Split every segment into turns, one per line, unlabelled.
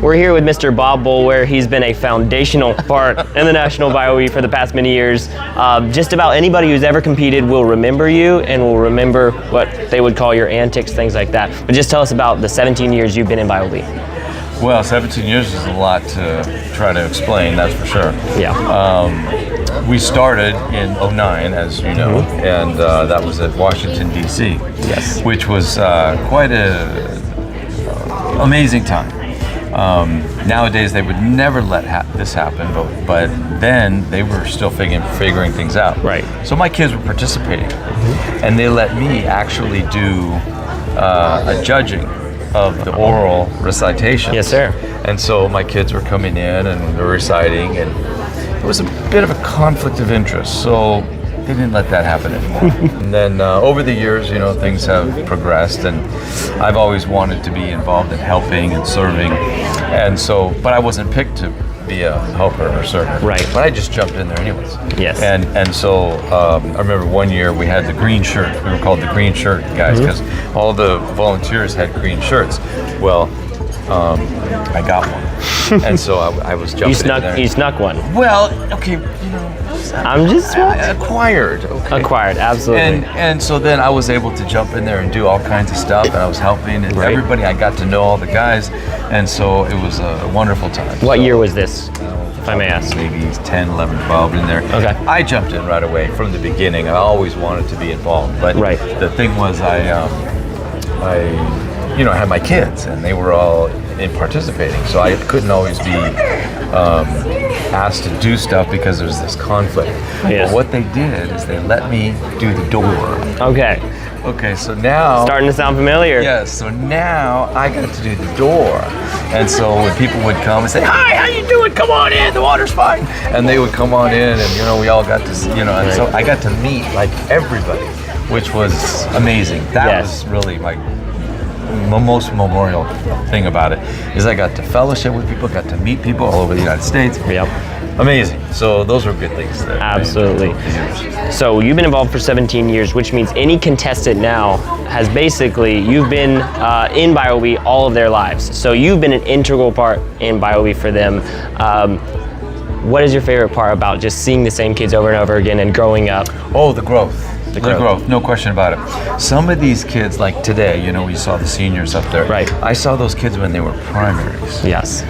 We're here with Mr. Bob BOULWARE. He's been a foundational part in the National BioE for the past many years. Just about anybody who's ever competed will remember you and will remember what they would call your antics, things like that. But just tell us about the 17 years you've been in BioE.
Well, 17 years is a lot to try to explain, that's for sure.
Yeah.
We started in '09, as you know, and that was at Washington, D.C.
Yes.
Which was quite a amazing time. Nowadays, they would never let this happen, but then they were still figuring things out.
Right.
So my kids were participating, and they let me actually do a judging of the oral recitations.
Yes, sir.
And so my kids were coming in and they're reciting, and it was a bit of a conflict of interest, so they didn't let that happen anymore. And then over the years, you know, things have progressed, and I've always wanted to be involved in helping and serving, and so, but I wasn't picked to be a helper or server.
Right.
But I just jumped in there anyways.
Yes.
And so I remember one year we had the green shirt. We were called the green shirt guys because all the volunteers had green shirts. Well, I got one, and so I was jumping in there.
You snuck one.
Well, okay, you know.
I'm just
acquired. Okay.
Acquired, absolutely.
And so then I was able to jump in there and do all kinds of stuff, and I was helping and everybody. I got to know all the guys, and so it was a wonderful time.
What year was this, if I may ask?
Maybe 10, 11, 12 in there.
Okay.
I jumped in right away from the beginning. I always wanted to be involved, but the thing was I had my kids, and they were all in participating, so I couldn't always be asked to do stuff because there's this conflict.
Yes.
But what they did is they let me do the door.
Okay.
Okay, so now...
Starting to sound familiar.
Yes, so now I got to do the door. And so when people would come and say, "Hi, how you doing? Come on in, the water's fine." And they would come on in, and, you know, we all got to, you know, and so I got to meet, like, everybody, which was amazing. That was really, like, the most memorial thing about it is I got to fellowship with people, got to meet people all over the United States.
Yep.
Amazing. So those were good things.
Absolutely. So you've been involved for 17 years, which means any contestant now has basically, you've been in BioE all of their lives. So you've been an integral part in BioE for them. What is your favorite part about just seeing the same kids over and over again and growing up?
Oh, the growth. The growth, no question about it. Some of these kids, like today, you know, we saw the seniors up there.
Right.
I saw those kids when they were primaries.
Yes.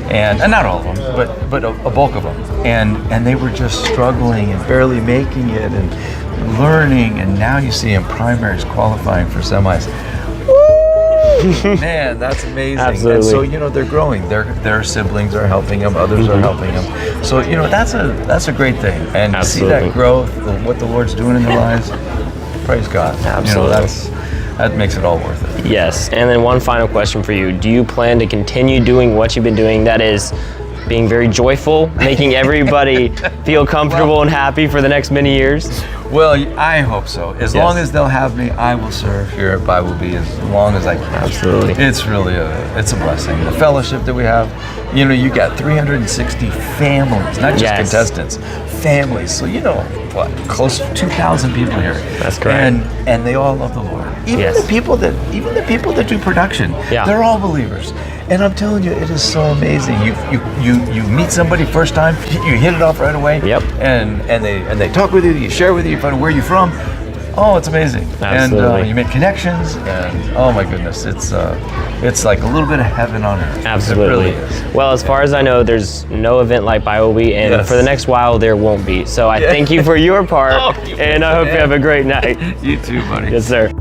And not all of them, but a bulk of them. And they were just struggling and barely making it and learning. And now you see them primaries qualifying for semis. Man, that's amazing.
Absolutely.
And so, you know, they're growing. Their siblings are helping them. Others are helping them. So, you know, that's a great thing. And to see that growth, what the Lord's doing in their lives, praise God.
Absolutely.
You know, that makes it all worth it.
Yes. And then one final question for you. Do you plan to continue doing what you've been doing? That is, being very joyful, making everybody feel comfortable and happy for the next many years?
Well, I hope so. As long as they'll have me, I will serve here at BioE as long as I can.
Absolutely.
It's really it's a blessing. The fellowship that we have, you know, you got 360 families, not just contestants, families. So, you know, what, close to 2,000 people here.
That's correct.
And they all love the Lord. Even the people that do production, they're all believers. And I'm telling you, it is so amazing. You meet somebody first time, you hit it off right away. Yep. And they talk with you share with you, find out where you're from. Oh, it's amazing.
Absolutely.
And you make connections, and oh my goodness, it's like a little bit of heaven on earth.
Absolutely.
It really is.
Well, as far as I know, there's no event like BioE, and for the next while, there won't be. So I thank you for your part, and I hope you have a great night.
You too, buddy.
Yes, sir.